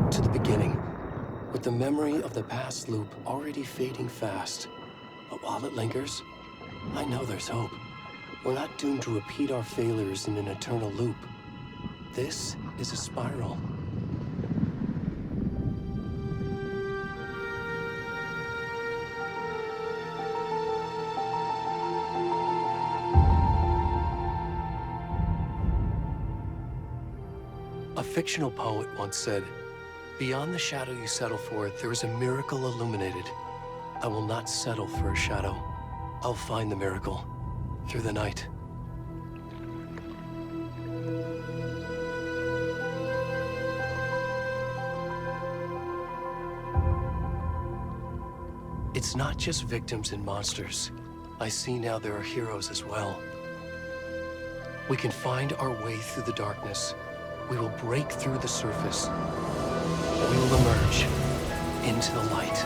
back to the beginning, with the memory of the past loop already fading fast. But while it lingers, I know there's hope. We're not doomed to repeat our failures in an eternal loop. This is a spiral. A fictional poet once said, "Beyond the shadow you settle for, there is a miracle illuminated. I will not settle for a shadow. I'll find the miracle through the night." It's not just victims and monsters. I see now there are heroes as well. We can find our way through the darkness. We will break through the surface. We will emerge into the light.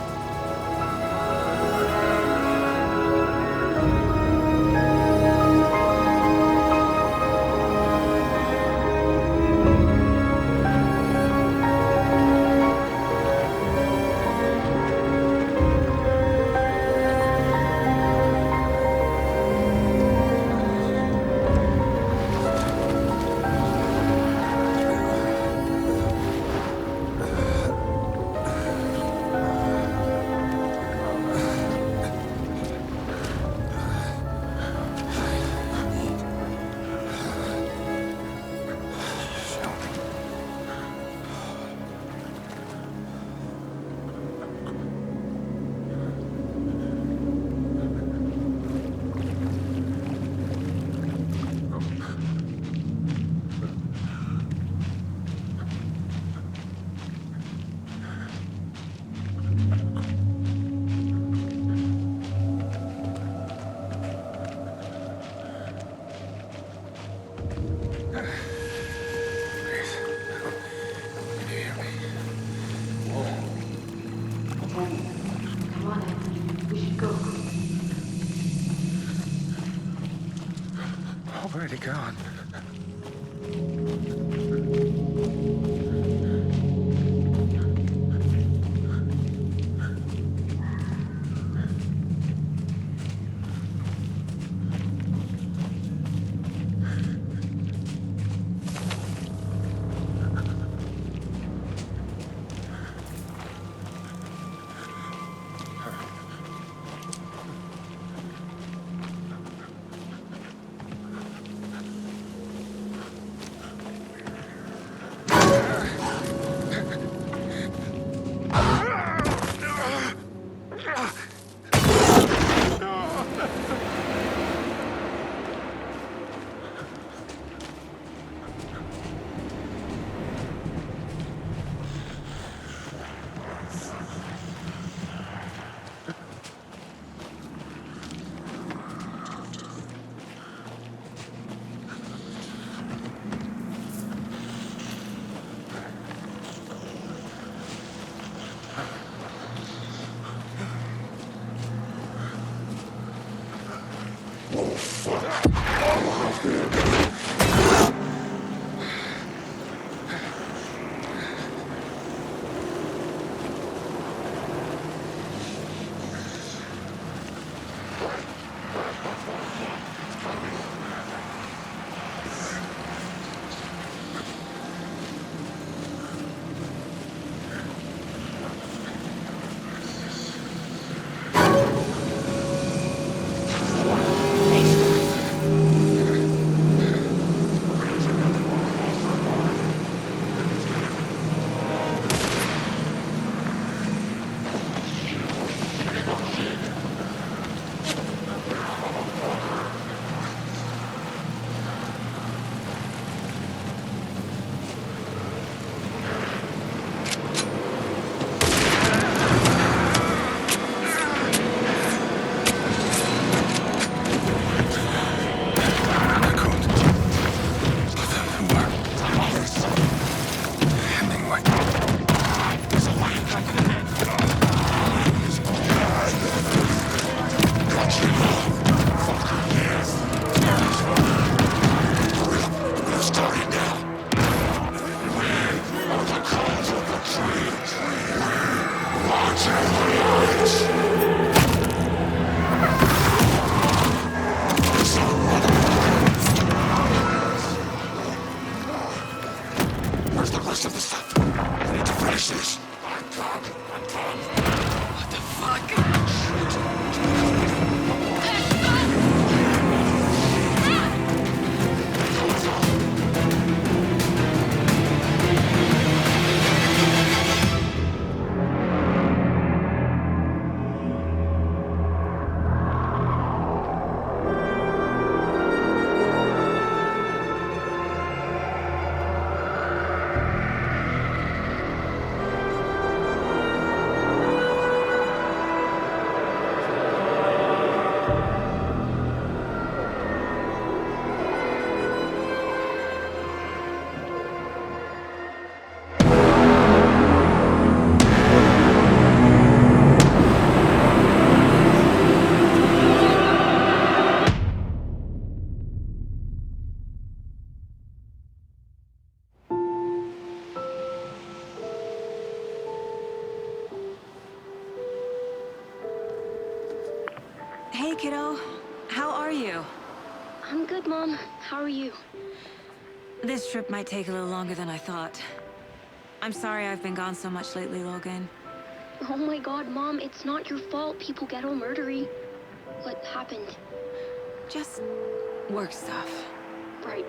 Where'd he gone? kiddo. How are you? I'm good, Mom. How are you? This trip might take a little longer than I thought. I'm sorry I've been gone so much lately, Logan. Oh my god, Mom, it's not your fault people get all murdery. What happened? Just work stuff. Right.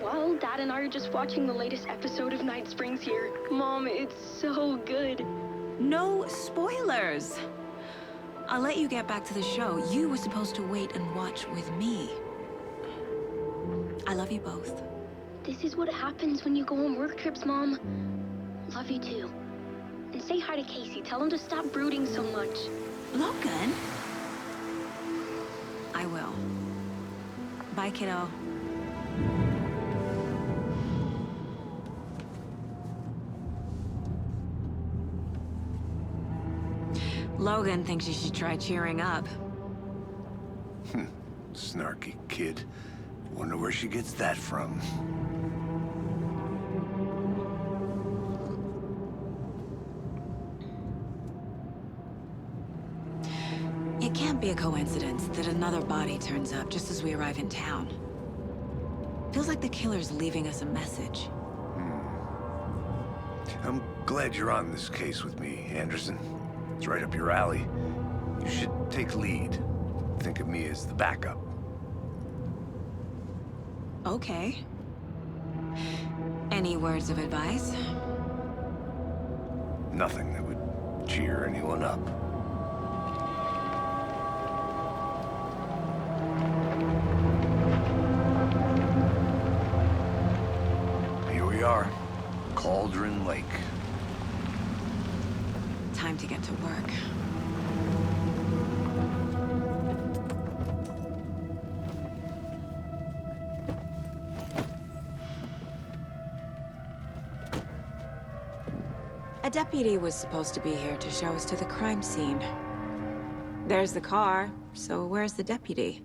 Well, Dad and I are just watching the latest episode of Night Springs here. Mom, it's so good. No spoilers! I'll let you get back to the show. You were supposed to wait and watch with me. I love you both. This is what happens when you go on work trips, Mom. Love you too. And say hi to Casey. Tell him to stop brooding so much. Logan? I will. Bye, kiddo. Logan thinks you should try cheering up. Snarky kid. Wonder where she gets that from. It can't be a coincidence that another body turns up just as we arrive in town. Feels like the killer's leaving us a message. I'm glad you're on this case with me, Anderson. It's right up your alley. You should take lead. Think of me as the backup. Okay. Any words of advice? Nothing that would cheer anyone up. Here we are. Cauldron Lake. Time to get to work. A deputy was supposed to be here to show us to the crime scene. There's the car, so where's the deputy?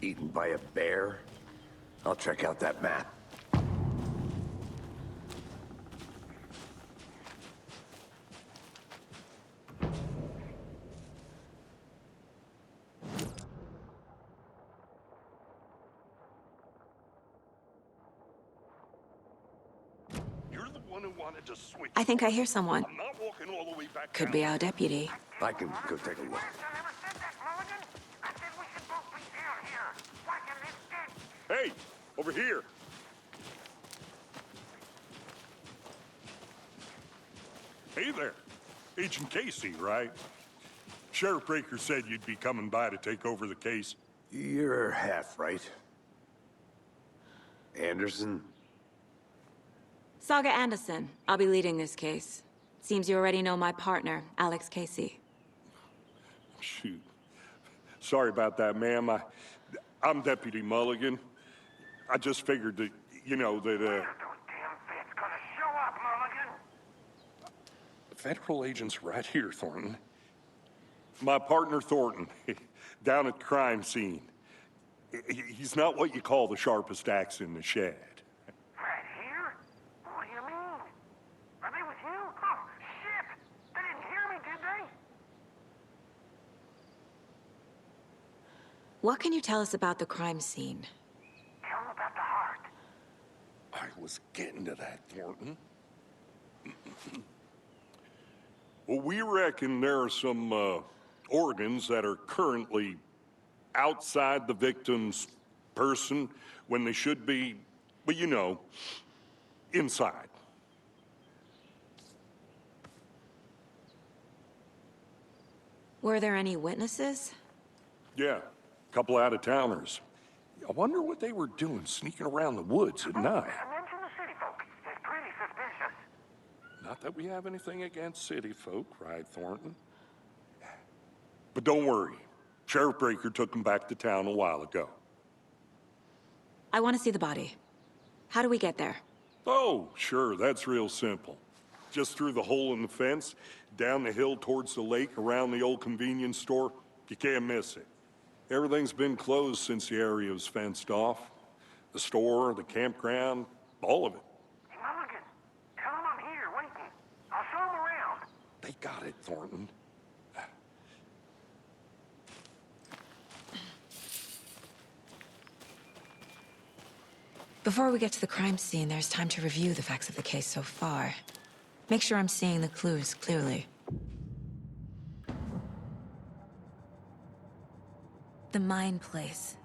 Eaten by a bear? I'll check out that map. You're the one who wanted to switch. I think I hear someone. I'm not walking all the way back Could down. be our deputy. I can go take a look. Hey, over here. Hey there. Agent Casey, right? Sheriff Breaker said you'd be coming by to take over the case. You're half right. Anderson? Saga Anderson. I'll be leading this case. Seems you already know my partner, Alex Casey. Shoot. Sorry about that, ma'am. I'm Deputy Mulligan. I just figured that, you know, that, Federal agent's right here, Thornton. My partner, Thornton, down at the crime scene. He's not what you call the sharpest axe in the shed. Right here? What do you mean? Are they with you? Oh, shit! They didn't hear me, did they? What can you tell us about the crime scene? Tell them about the heart. I was getting to that, Thornton. Well, we reckon there are some organs that are currently outside the victim's person when they should be, well, you know, inside. Were there any witnesses? Yeah, a couple out-of-towners. I wonder what they were doing sneaking around the woods at night. Mention the city folk. It's pretty suspicious. Not that we have anything against city folk, right, Thornton? But don't worry. Sheriff Breaker took them back to town a while ago. I want to see the body. How do we get there? Oh, sure, that's real simple. Just through the hole in the fence, down the hill towards the lake, around the old convenience store. You can't miss it. Everything's been closed since the area was fenced off. The store, the campground, all of it. Hey, Mulligan, tell them I'm here waiting. I'll show them around. They got it, Thornton. Before we get to the crime scene, there's time to review the facts of the case so far. Make sure I'm seeing the clues clearly. The Mind Place.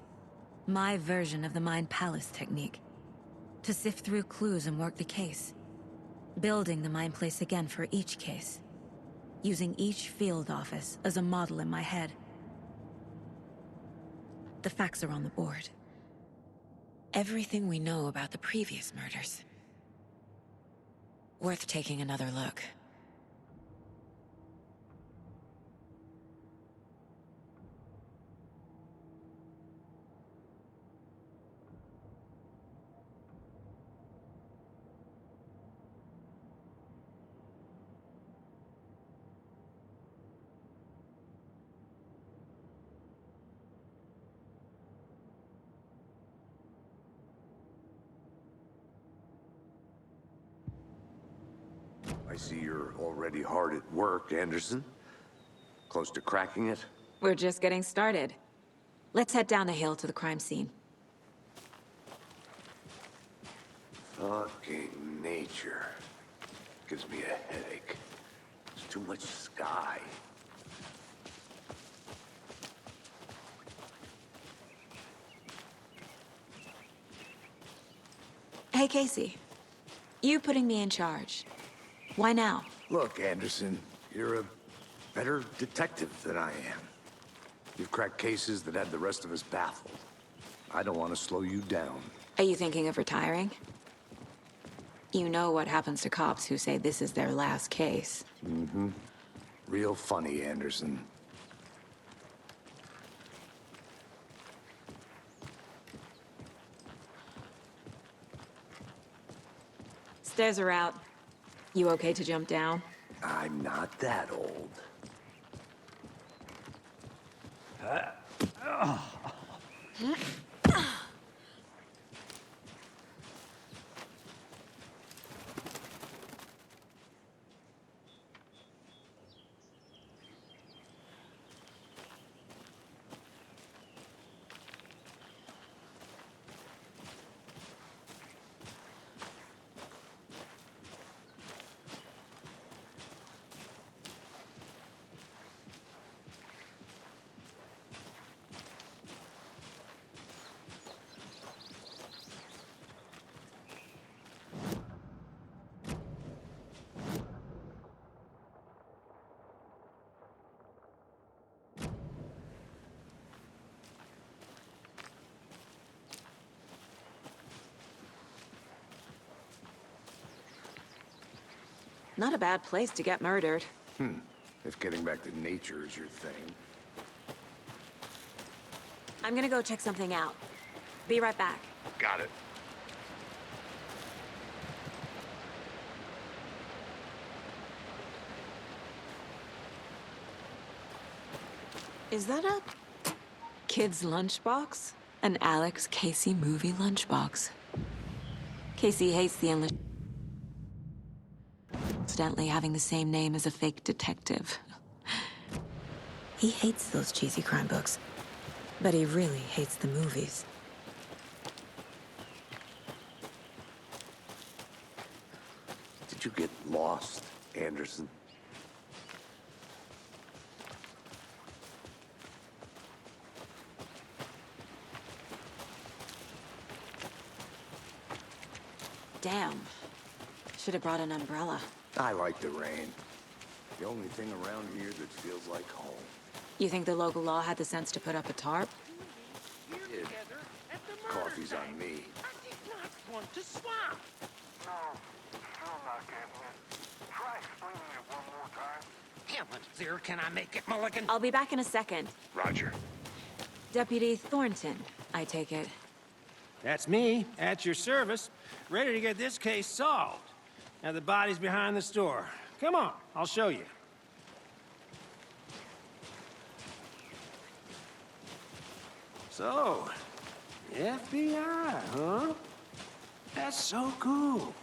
My version of the Mind Palace technique. To sift through clues and work the case. Building the Mind Place again for each case. Using each field office as a model in my head. The facts are on the board. Everything we know about the previous murders. Worth taking another look. I see you're already hard at work, Anderson. Close to cracking it? We're just getting started. Let's head down the hill to the crime scene. Fucking nature. Gives me a headache. There's too much sky. Hey, Casey. You putting me in charge. Why now? Look, Anderson, you're a better detective than I am. You've cracked cases that had the rest of us baffled. I don't want to slow you down. Are you thinking of retiring? You know what happens to cops who say this is their last case. Mm-hmm. Real funny, Anderson. Stairs are out. You okay to jump down? I'm not that old. Not a bad place to get murdered. If getting back to nature is your thing. I'm gonna go check something out. Be right back. Got it. Is that a kid's lunchbox? An Alex Casey movie lunchbox. Casey hates the endless... Incidentally having the same name as a fake detective. He hates those cheesy crime books, but he really hates the movies. Did you get lost, Anderson? Damn. Should have brought an umbrella. I like the rain. The only thing around here that feels like home. You think the local law had the sense to put up a tarp? Kid, coffee's on me. I did not want to swap. No, still not getting it. Try explaining it one more time. Heavens, can I make it, Mulligan? I'll be back in a second. Roger. Deputy Thornton, I take it. That's me, at your service, ready to get this case solved. Now the body's behind the store. Come on, I'll show you. So, FBI, huh? That's so cool.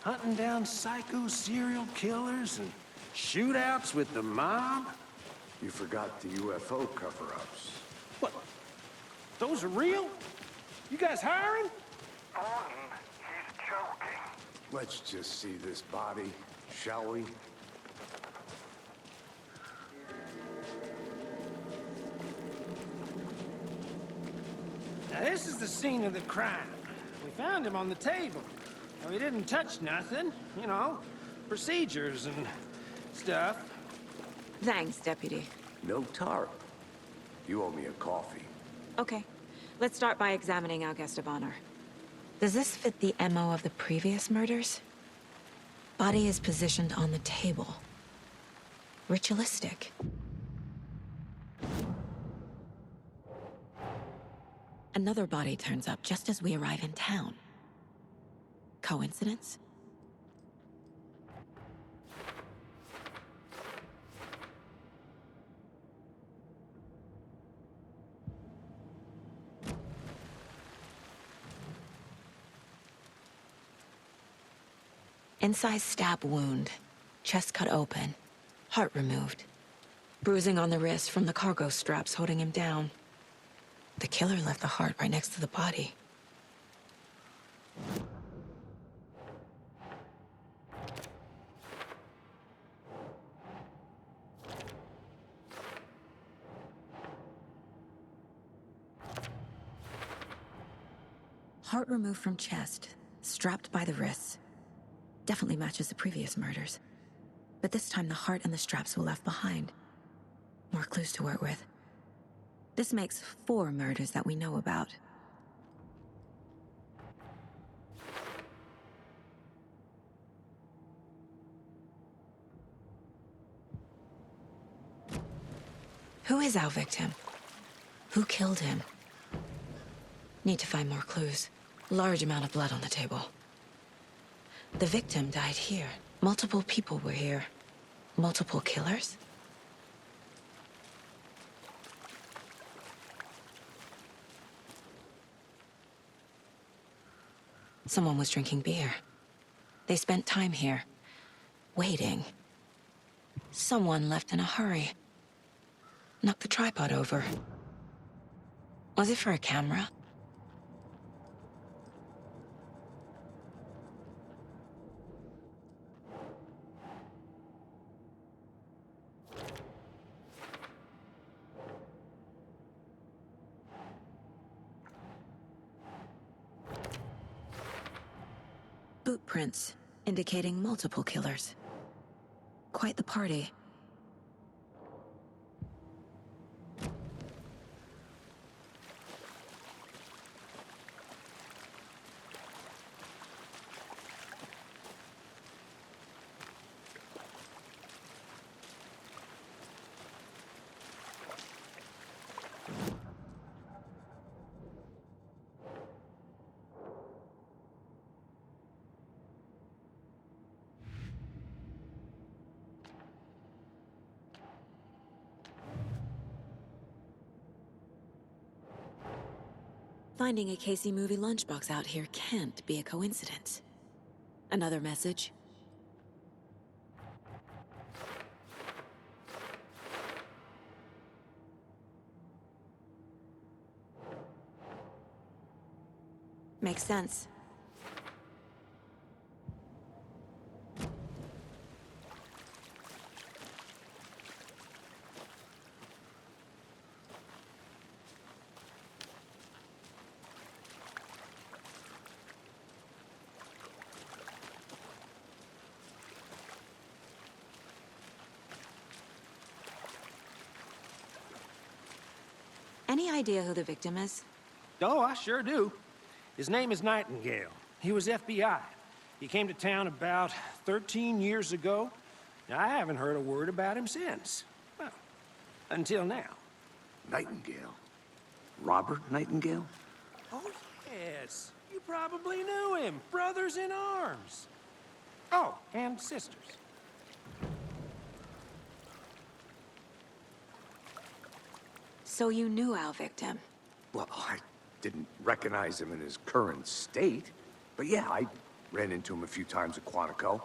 Hunting down psycho serial killers and shootouts with the mob. You forgot the UFO cover-ups. What? Those are real? You guys hiring? Thornton, he's choking. Let's just see this body, shall we? Now, this is the scene of the crime. We found him on the table. Now, he didn't touch nothing, you know, procedures and stuff. Thanks, Deputy. No tarp. You owe me a coffee. Okay. Let's start by examining our guest of honor. Does this fit the MO of the previous murders? Body is positioned on the table. Ritualistic. Another body turns up just as we arrive in town. Coincidence? Incised stab wound. Chest cut open. Heart removed. Bruising on the wrist from the cargo straps holding him down. The killer left the heart right next to the body. Heart removed from chest, strapped by the wrists. Definitely matches the previous murders. But this time the heart and the straps were left behind. More clues to work with. This makes 4 murders that we know about. Who is our victim? Who killed him? Need to find more clues. Large amount of blood on the table. The victim died here. Multiple people were here. Multiple killers? Someone was drinking beer. They spent time here, waiting. Someone left in a hurry. Knocked the tripod over. Was it for a camera? Boot prints, indicating multiple killers. Quite the party. Finding a Casey movie lunchbox out here can't be a coincidence. Another message? Makes sense. Any idea who the victim is? Oh, I sure do. His name is Nightingale. He was FBI. He came to town about 13 years ago. Now, I haven't heard a word about him since. Well, until now. Nightingale? Robert Nightingale? Oh, yes. You probably knew him. Brothers in arms. Oh, and sisters. So you knew our victim? Well, I didn't recognize him in his current state. But yeah, I ran into him a few times at Quantico.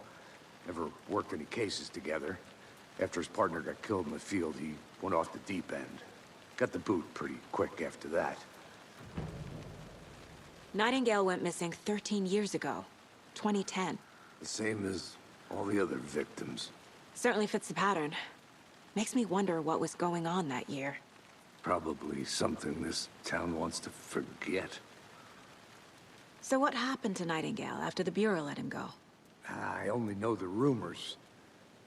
Never worked any cases together. After his partner got killed in the field, he went off the deep end. Got the boot pretty quick after that. Nightingale went missing 13 years ago. 2010. The same as all the other victims. Certainly fits the pattern. Makes me wonder what was going on that year. Probably something this town wants to forget. So what happened to Nightingale after the Bureau let him go? I only know the rumors.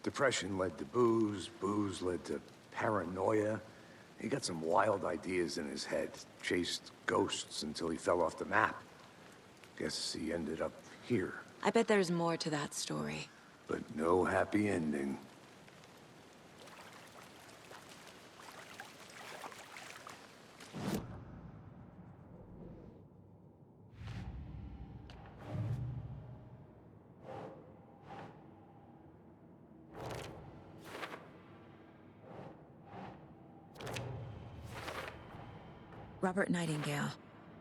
Depression led to booze, booze led to paranoia. He got some wild ideas in his head, chased ghosts until he fell off the map. Guess he ended up here, I bet there's more to that story. but no happy ending. Robert Nightingale,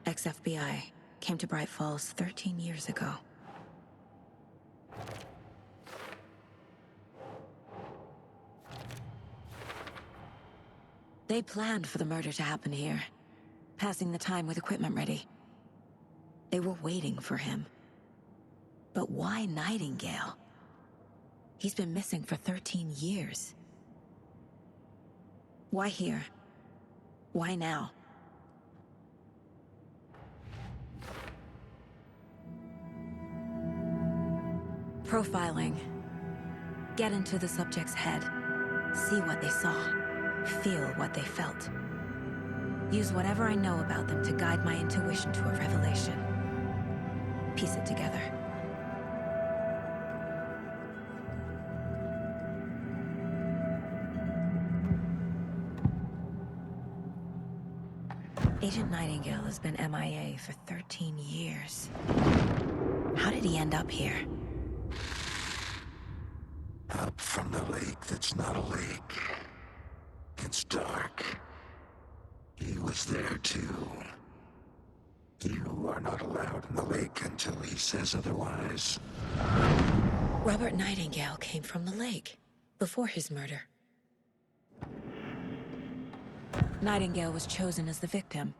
ex-FBI, came to Bright Falls 13 years ago. They planned for the murder to happen here, passing the time with equipment ready. They were waiting for him. But why Nightingale? He's been missing for 13 years. Why here? Why now? Profiling. Get into the subject's head. See what they saw. Feel what they felt. Use whatever I know about them to guide my intuition to a revelation. Piece it together. Agent Nightingale has been MIA for 13 years. How did he end up here? Up from the lake that's not a lake. It's dark. He was there too. You are not allowed in the lake until he says otherwise. Robert Nightingale came from the lake, before his murder. Nightingale was chosen as the victim.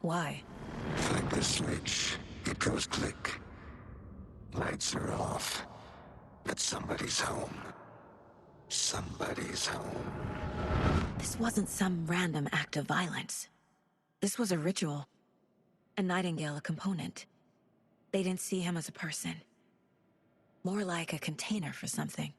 Why? Flick the switch, it goes click. Lights are off. But somebody's home. Somebody's home. This wasn't some random act of violence. This was a ritual. And Nightingale a component. They didn't see him as a person. More like a container for something.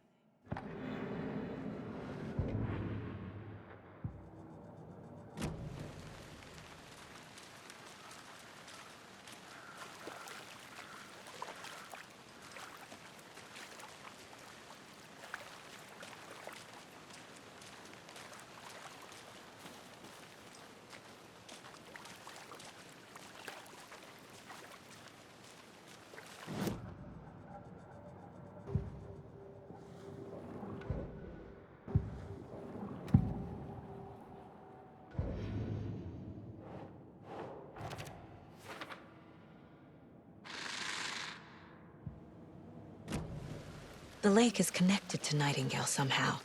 The lake is connected to Nightingale somehow.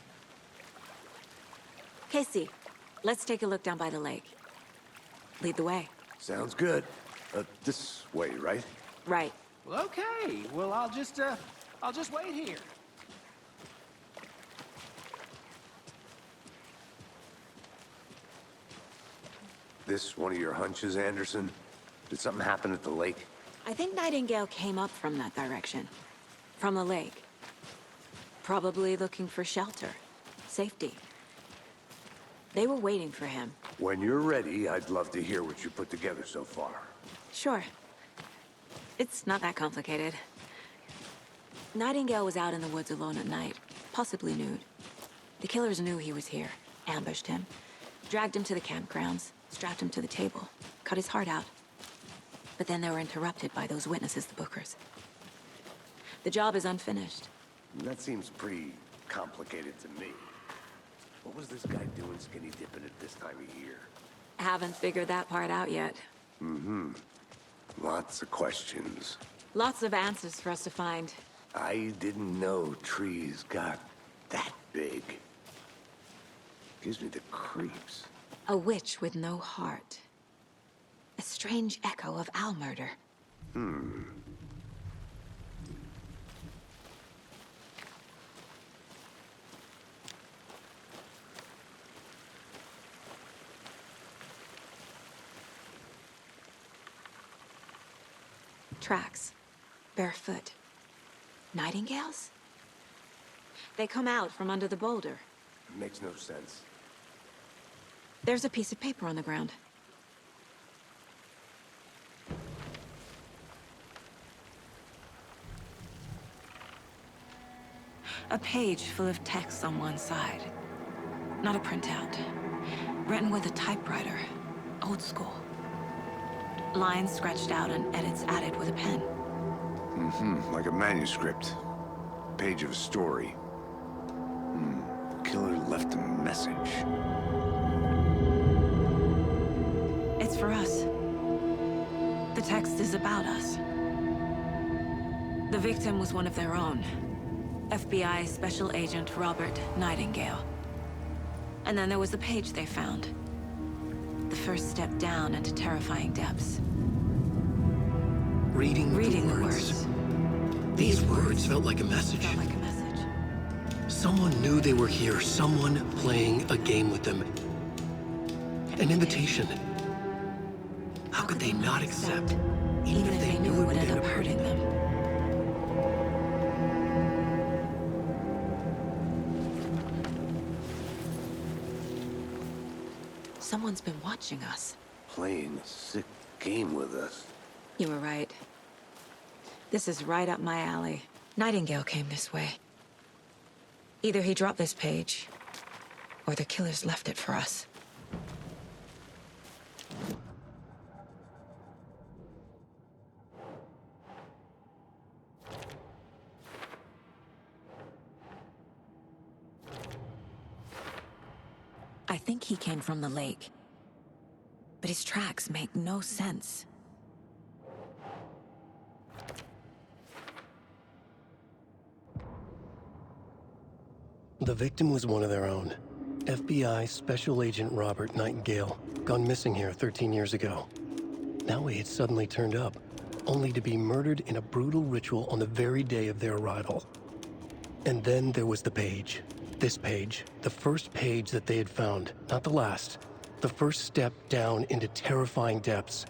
Casey, let's take a look down by the lake. Lead the way. Sounds good. This way, right? Right. Well, okay. Well, I'll just wait here. This one of your hunches, Anderson? Did something happen at the lake? I think Nightingale came up from that direction. From the lake. Probably looking for shelter. Safety. They were waiting for him. When you're ready, I'd love to hear what you put together so far. Sure. It's not that complicated. Nightingale was out in the woods alone at night, possibly nude. The killers knew he was here, ambushed him, dragged him to the campgrounds, strapped him to the table, cut his heart out. But then they were interrupted by those witnesses, the Bookers. The job is unfinished. That seems pretty complicated to me. What was this guy doing skinny dipping at this time of year? Haven't figured that part out yet. Lots of questions. Lots of answers for us to find. I didn't know trees got that big. Gives me the creeps. A witch with no heart. A strange echo of Al murder. Tracks. Barefoot. Nightingales? They come out from under the boulder. Makes no sense. There's a piece of paper on the ground. A page full of text on one side. Not a printout. Written with a typewriter. Old school. Lines scratched out and edits added with a pen. Like a manuscript. Page of a story. Killer left a message. It's for us. The text is about us. The victim was one of their own. FBI Special Agent Robert Nightingale. And then there was the page they found. The first step down into terrifying depths. Reading The the words. These words felt like a message. Felt like a message. Someone knew they were here, someone playing a game with them. An invitation. How could they not accept, Even if they knew it would end up hurting them. Someone's been watching us. Playing a sick game with us. You were right. This is right up my alley. Nightingale came this way. Either he dropped this page, or the killers left it for us. I think he came from the lake. But his tracks make no sense. The victim was one of their own. FBI Special Agent Robert Nightingale, gone missing here 13 years ago. Now he had suddenly turned up, only to be murdered in a brutal ritual on the very day of their arrival. And then there was the page. This page, the first page that they had found, not the last. The first step down into terrifying depths.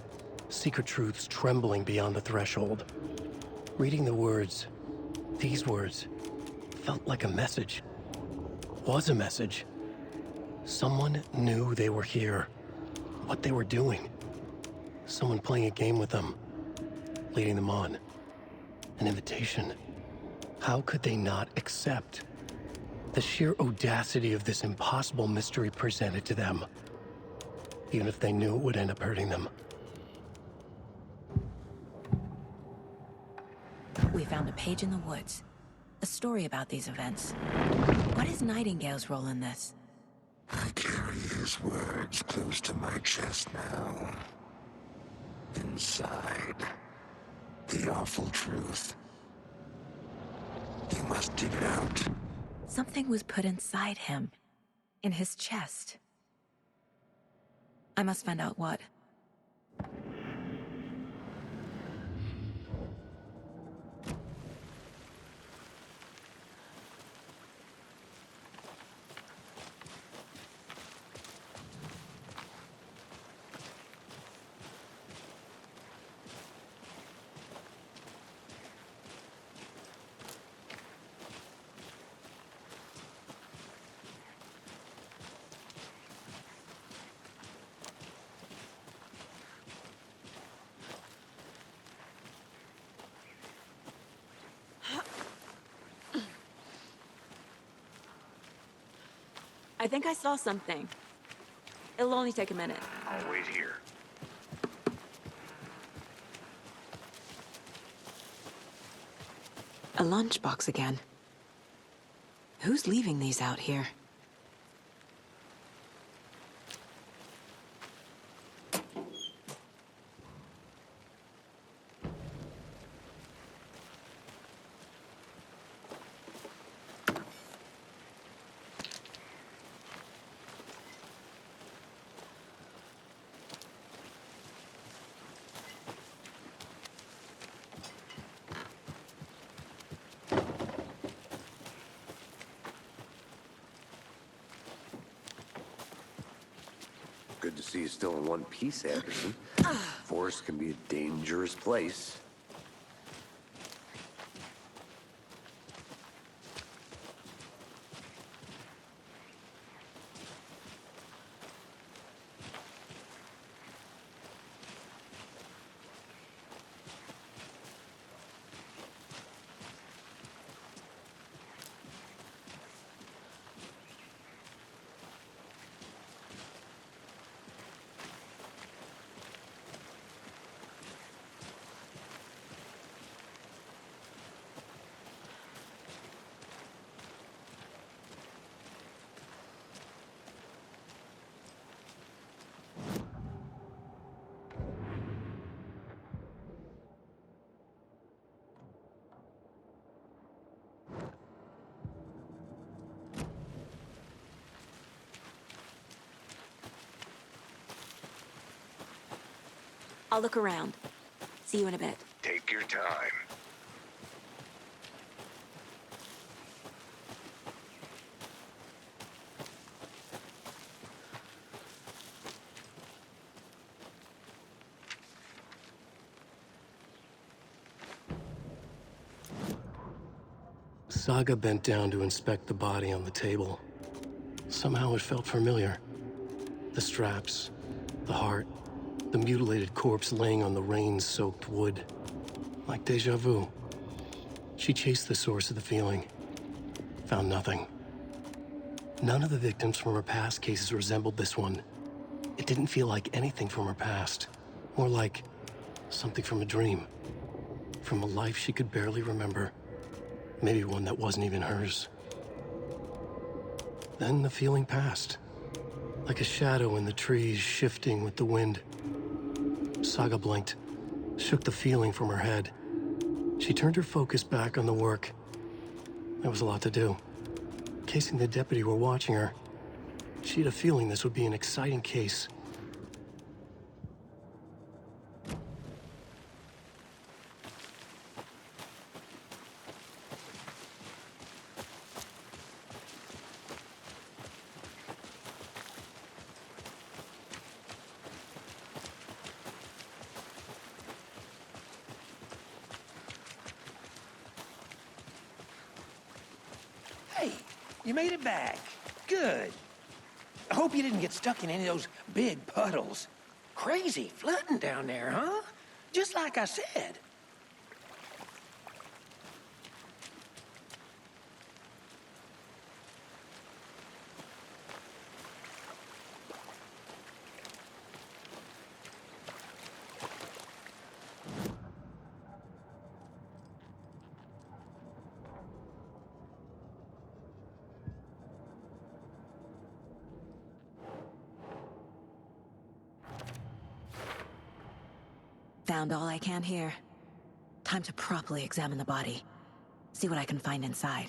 Secret truths trembling beyond the threshold. Reading the words, these words, felt like a message. Was a message. Someone knew they were here. What they were doing. Someone playing a game with them. Leading them on. An invitation. How could they not accept? The sheer audacity of this impossible mystery presented to them. Even if they knew it would end up hurting them. We found a page in the woods. A story about these events. What is Nightingale's role in this? I carry his words close to my chest now. Inside, the awful truth. You must dig it out. Something was put inside him. In his chest. I must find out what. I think I saw something. It'll only take a minute. I'll wait here. A lunchbox again. Who's leaving these out here? Good to see you still in one piece, Anderson. Forest can be a dangerous place. I'll look around. See you in a bit. Take your time. Saga bent down to inspect the body on the table. Somehow it felt familiar. The straps, the heart, the mutilated corpse laying on the rain-soaked wood. Like deja vu. She chased the source of the feeling. Found nothing. None of the victims from her past cases resembled this one. It didn't feel like anything from her past. More like something from a dream. From a life she could barely remember. Maybe one that wasn't even hers. Then the feeling passed. Like a shadow in the trees shifting with the wind. Saga blinked, shook the feeling from her head. She turned her focus back on the work. There was a lot to do. Casey and the deputy were watching her. She had a feeling this would be an exciting case. Hey, you made it back. Good. I hope you didn't get stuck in any of those big puddles. Crazy flooding down there, huh? Just like I said. Found all I can here. Time to properly examine the body. See what I can find inside.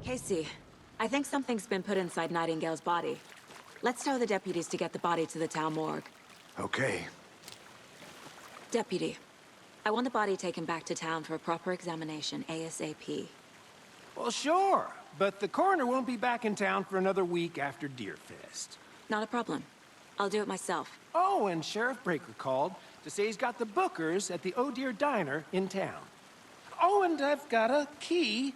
Casey, I think something's been put inside Nightingale's body. Let's tell the deputies to get the body to the town morgue. Okay. Deputy, I want the body taken back to town for a proper examination ASAP. Well, sure, but the coroner won't be back in town for another week after Deerfest. Not a problem. I'll do it myself. Oh, and Sheriff Breaker called to say he's got the Bookers at the Oh Deer Diner in town. Oh, and I've got a key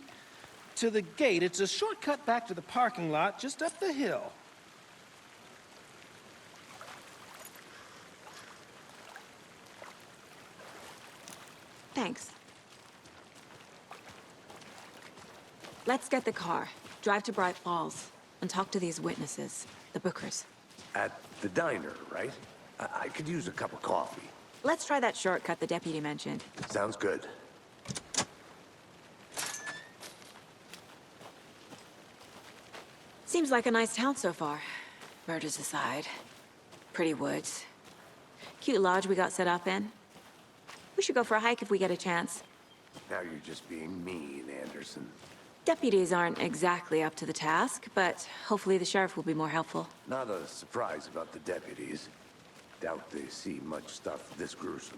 to the gate. It's a shortcut back to the parking lot just up the hill. Thanks. Let's get the car, drive to Bright Falls, and talk to these witnesses, the Bookers. At the diner, right? I could use a cup of coffee. Let's try that shortcut the deputy mentioned. Sounds good. Seems like a nice town so far. Murders aside. Pretty woods. Cute lodge we got set up in. We should go for a hike if we get a chance. Now you're just being mean, Anderson. Deputies aren't exactly up to the task, but hopefully the sheriff will be more helpful. Not a surprise about the deputies. Doubt they see much stuff this gruesome.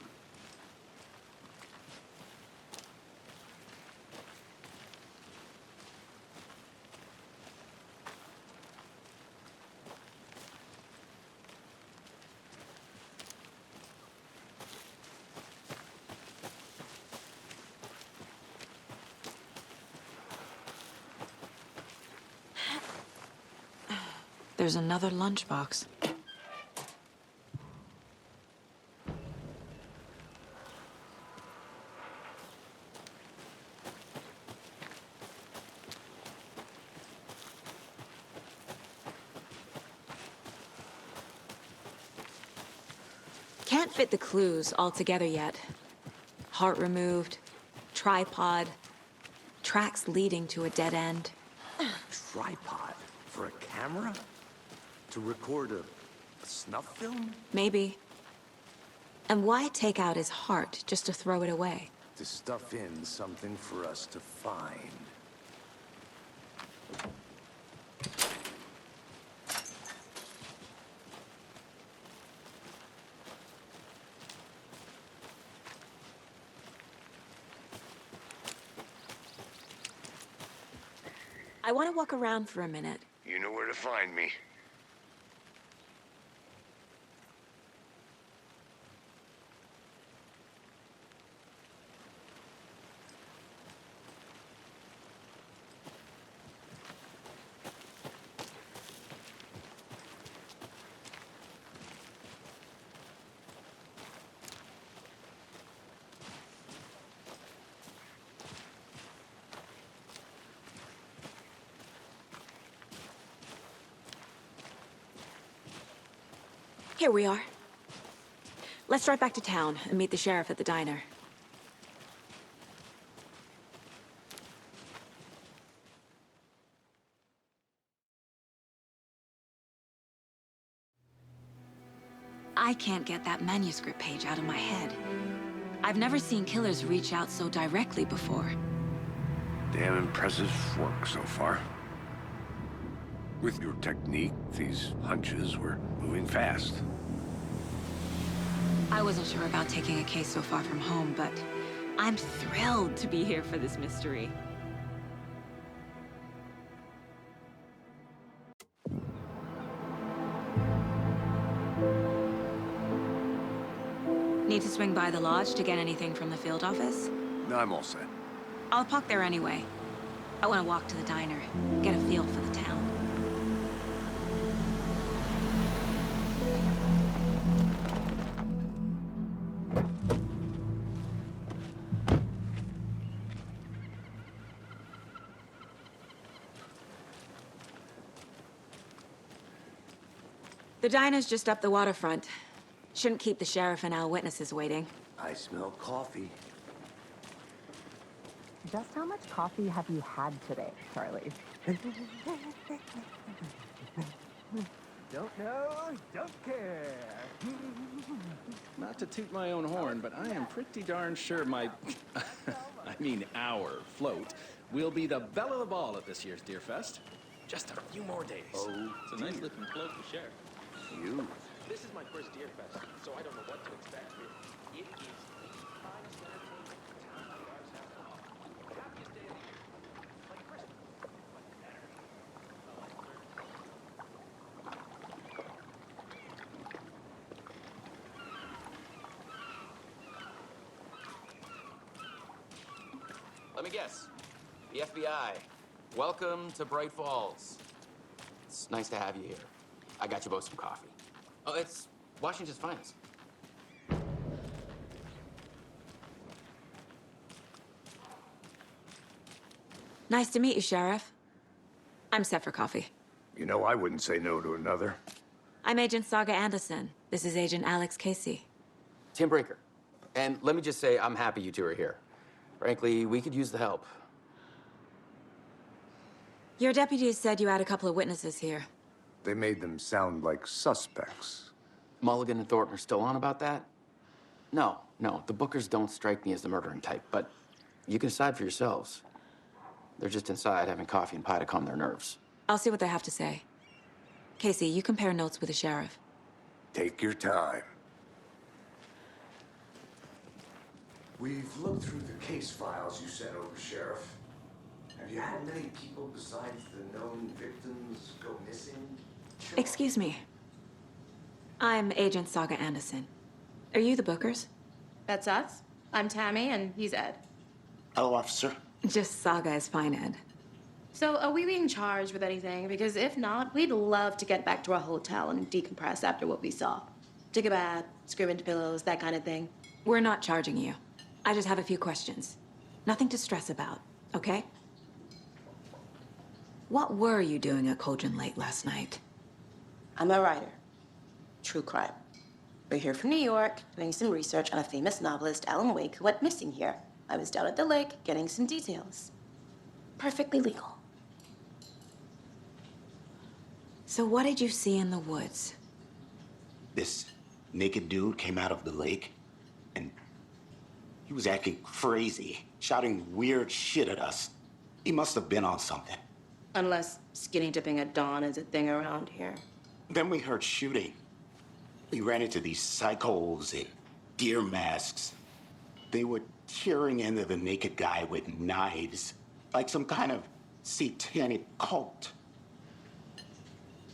There's another lunchbox. Can't fit the clues all together yet. Heart removed, tripod, tracks leading to a dead end. Tripod? For a camera? To record a snuff film? Maybe. And why take out his heart just to throw it away? To stuff in something for us to find. I want to walk around for a minute. You know where to find me. Here we are. Let's drive back to town and meet the sheriff at the diner. I can't get that manuscript page out of my head. I've never seen killers reach out so directly before. Damn impressive work so far. With your technique, these hunches were moving fast. I wasn't sure about taking a case so far from home, but I'm thrilled to be here for this mystery. Need to swing by the lodge to get anything from the field office? No, I'm all set. I'll park there anyway. I want to walk to the diner, get a feel for the town. The diner's just up the waterfront. Shouldn't keep the sheriff and our witnesses waiting. I smell coffee. Just how much coffee have you had today, Charlie? Don't know, don't care. Not to toot my own horn, but I am pretty darn sure my... I mean our float will be the belle of the ball at this year's Deer Fest. Just a few more days. Oh, it's a nice looking float to share. You. This is my first Deer Fest, so I don't know what to expect here. It is the finest entertainment town bars have to offer. The happiest day of the year. Like Christmas. Like Saturday. Like Thursday. Let me guess. The FBI. Welcome to Bright Falls. It's nice to have you here. I got you both some coffee. Oh, it's Washington's finest. Nice to meet you, Sheriff. I'm set for coffee. You know, I wouldn't say no to another. I'm Agent Saga Anderson. This is Agent Alex Casey. Tim Breaker. And let me just say, I'm happy you two are here. Frankly, we could use the help. Your deputies said you had a couple of witnesses here. They made them sound like suspects. Mulligan and Thornton are still on about that? No, the Bookers don't strike me as the murdering type, but you can decide for yourselves. They're just inside having coffee and pie to calm their nerves. I'll see what they have to say. Casey, you compare notes with the sheriff. Take your time. We've looked through the case files you sent over, Sheriff. Have you had many people besides the known victims go missing? Excuse me. I'm Agent Saga Anderson. Are you the Bookers? That's us. I'm Tammy, and he's Ed. Hello, officer. Just Saga is fine, Ed. So, are we being charged with anything? Because if not, we'd love to get back to our hotel and decompress after what we saw. Take a bath, scream into pillows, that kind of thing. We're not charging you. I just have a few questions. Nothing to stress about, okay? What were you doing at Cauldron Lake last night? I'm a writer. True crime. We're here from New York, doing some research on a famous novelist, Alan Wake, who went missing here. I was down at the lake, getting some details. Perfectly legal. So what did you see in the woods? This naked dude came out of the lake, and he was acting crazy, shouting weird shit at us. He must have been on something. Unless skinny dipping at dawn is a thing around here. Then we heard shooting. We ran into these psychos in deer masks. They were tearing into the naked guy with knives, like some kind of satanic cult.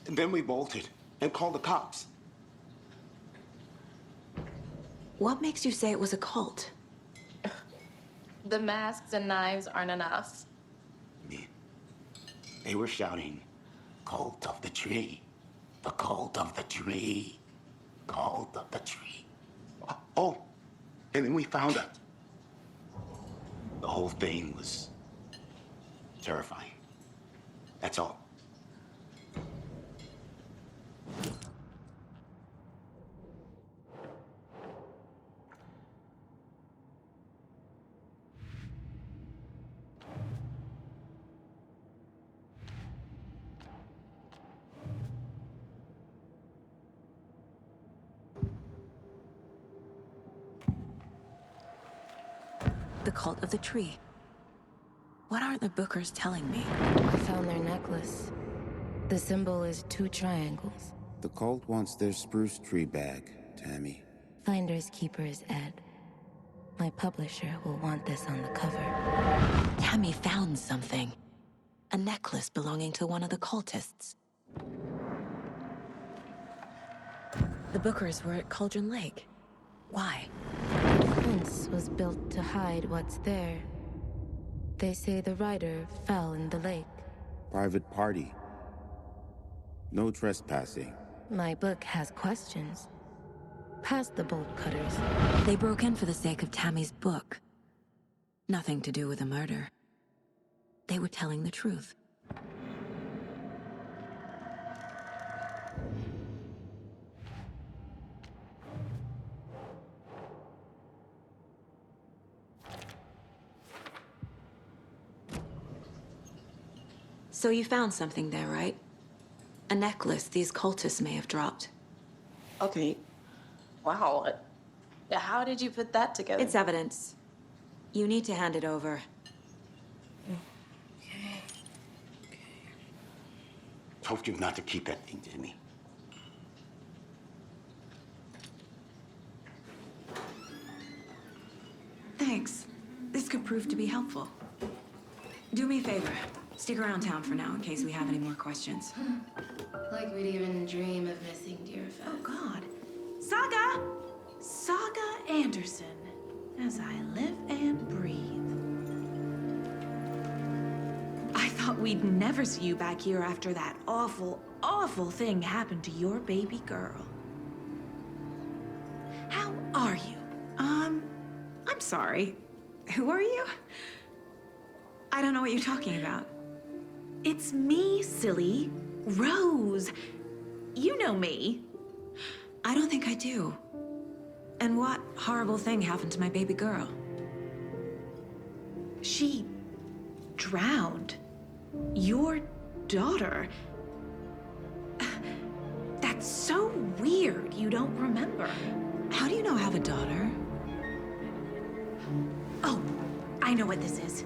And then we bolted and called the cops. What makes you say it was a cult? The masks and knives aren't enough. They were shouting, "Cult of the tree, the cult of the tree, cult of the tree." Oh, and then we found it. The whole thing was terrifying. That's all. The cult of the tree. What aren't the Bookers telling me? I found their necklace. The symbol is 2 triangles. The cult wants their spruce tree back, Tammy. Finders keepers, Ed. My publisher will want this on the cover. Tammy found something. A necklace belonging to one of the cultists. The Bookers were at Cauldron Lake. Why? The fence was built to hide what's there. They say the rider fell in the lake. Private party. No trespassing. My book has questions. Past the bolt cutters. They broke in for the sake of Tammy's book. Nothing to do with a murder. They were telling the truth. So you found something there, right? A necklace these cultists may have dropped. Okay. Wow. How did you put that together? It's evidence. You need to hand it over. Told you not to keep that thing, Jimmy. Thanks. This could prove to be helpful. Do me a favor. Stick around town for now in case we have any more questions. Like we'd even dream of missing Deerfest. Oh, God. Saga! Saga Anderson. As I live and breathe. I thought we'd never see you back here after that awful, awful thing happened to your baby girl. How are you? I'm sorry. Who are you? I don't know what you're talking about. It's me, silly. Rose. You know me. I don't think I do. And what horrible thing happened to my baby girl? She drowned. Your daughter. That's so weird you don't remember. How do you know I have a daughter? Oh, I know what this is.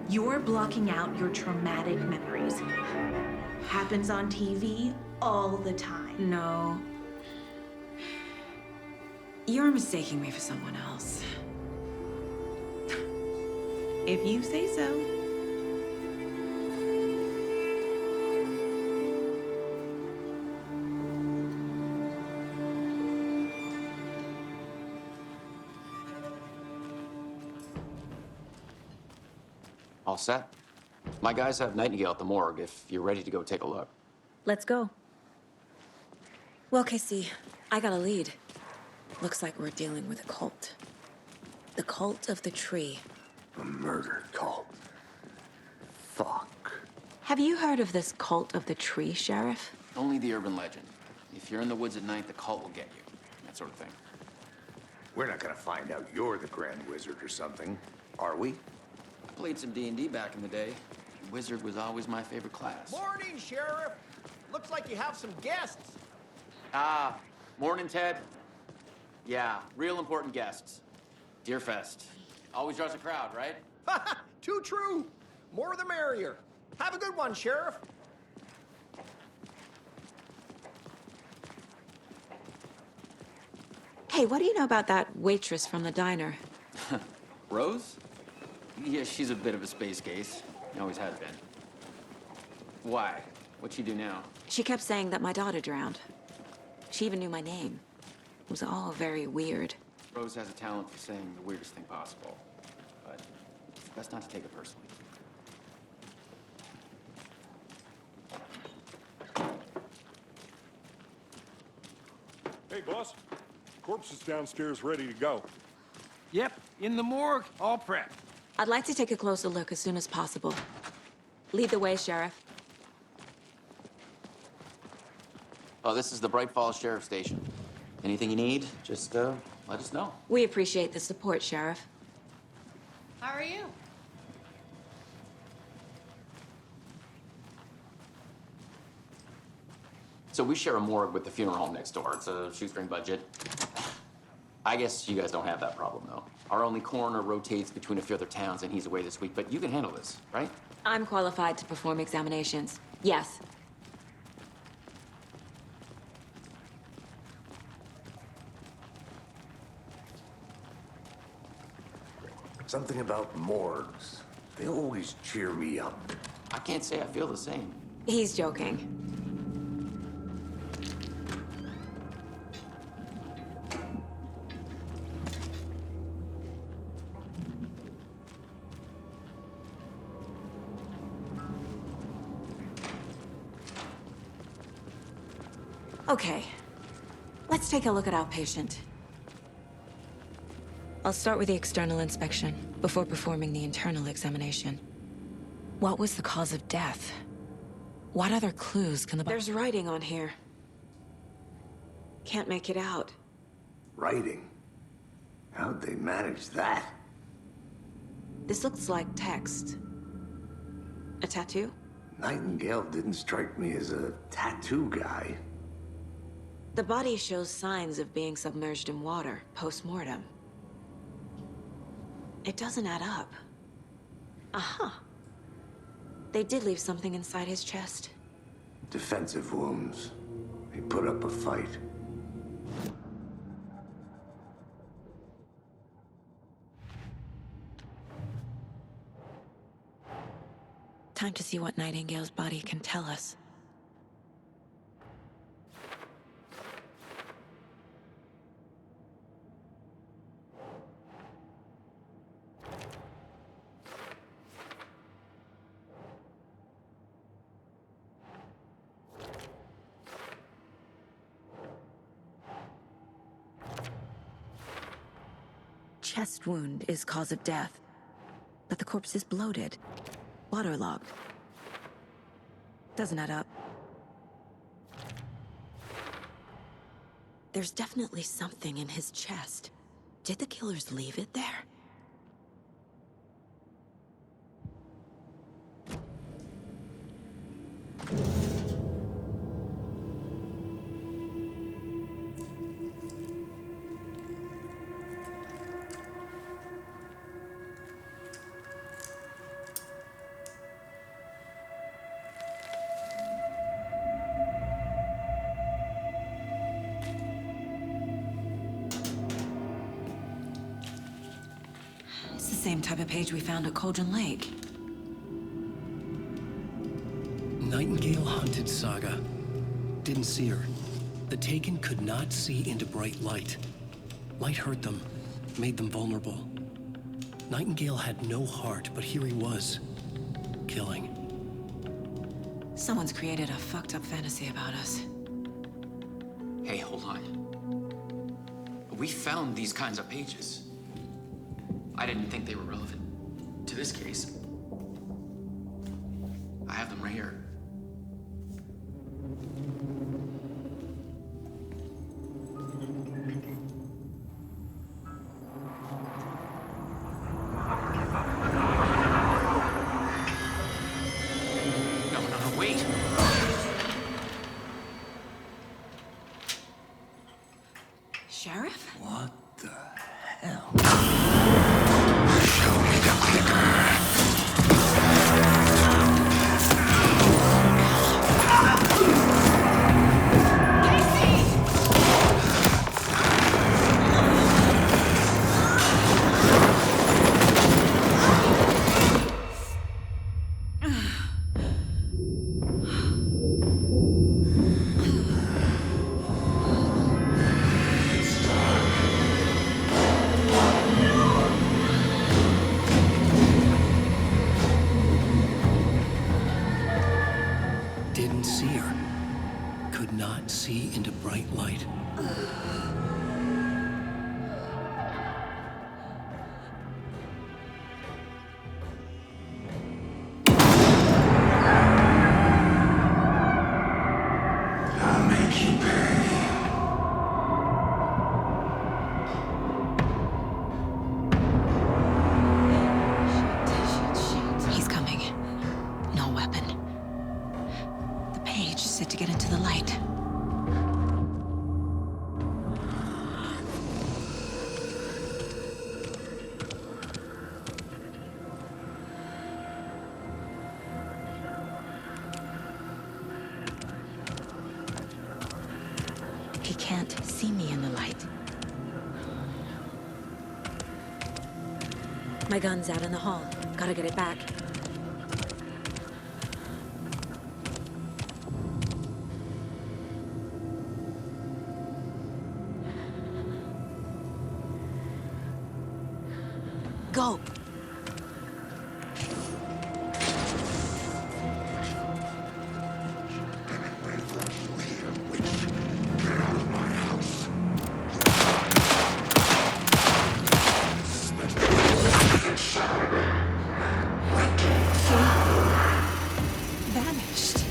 You're blocking out your traumatic memories. Happens on TV all the time. No. You're mistaking me for someone else. If you say so. All set? My guys have Nightingale at the morgue if you're ready to go take a look. Let's go. Well, Casey, I got a lead. Looks like we're dealing with a cult. The cult of the tree. A murder cult. Fuck. Have you heard of this cult of the tree, Sheriff? Only the urban legend. If you're in the woods at night, the cult will get you. That sort of thing. We're not gonna find out you're the Grand Wizard or something, are we? I played some D&D back in the day. Wizard was always my favorite class. Morning, Sheriff. Looks like you have some guests. Ah, morning, Ted. Yeah, real important guests. Deerfest. Always draws a crowd, right? Too true. More the merrier. Have a good one, Sheriff. Hey, what do you know about that waitress from the diner? Rose? Yeah, she's a bit of a space case. Always has been. Why? What'd she do now? She kept saying that my daughter drowned. She even knew my name. It was all very weird. Rose has a talent for saying the weirdest thing possible. But it's best not to take it personally. Hey, boss. Corpse is downstairs ready to go. Yep, in the morgue, all prepped. I'd like to take a closer look as soon as possible. Lead the way, Sheriff. Oh, this is the Bright Falls Sheriff Station. Anything you need, just let us know. We appreciate the support, Sheriff. How are you? So we share a morgue with the funeral home next door. It's a shoestring budget. I guess you guys don't have that problem, though. Our only coroner rotates between a few other towns, and he's away this week, but you can handle this, right? I'm qualified to perform examinations. Yes. Something about morgues. They always cheer me up. I can't say I feel the same. He's joking. Okay, let's take a look at our patient. I'll start with the external inspection before performing the internal examination. What was the cause of death? What other clues can the... There's writing on here. Can't make it out. Writing? How'd they manage that? This looks like text. A tattoo? Nightingale didn't strike me as a tattoo guy. The body shows signs of being submerged in water, post-mortem. It doesn't add up. Uh-huh. They did leave something inside his chest. Defensive wounds. He put up a fight. Time to see what Nightingale's body can tell us. Chest wound is cause of death, but the corpse is bloated, waterlogged. Doesn't add up. There's definitely something in his chest. Did the killers leave it there? It's the same type of page we found at Cauldron Lake. Nightingale hunted Saga. Didn't see her. The Taken could not see into bright light. Light hurt them, made them vulnerable. Nightingale had no heart, but here he was, killing. Someone's created a fucked up fantasy about us. Hey, hold on. We found these kinds of pages. I didn't think they were relevant to this case. I have them right here. No, wait. Sheriff? What the hell? Show me the clicker. Didn't see her. Could not see into bright light. I'll make you pay. He's coming. No weapon. The page said to get into the light. He can't see me in the light. My gun's out in the hall. Gotta get it back. Go! Vanished.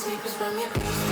secrets from your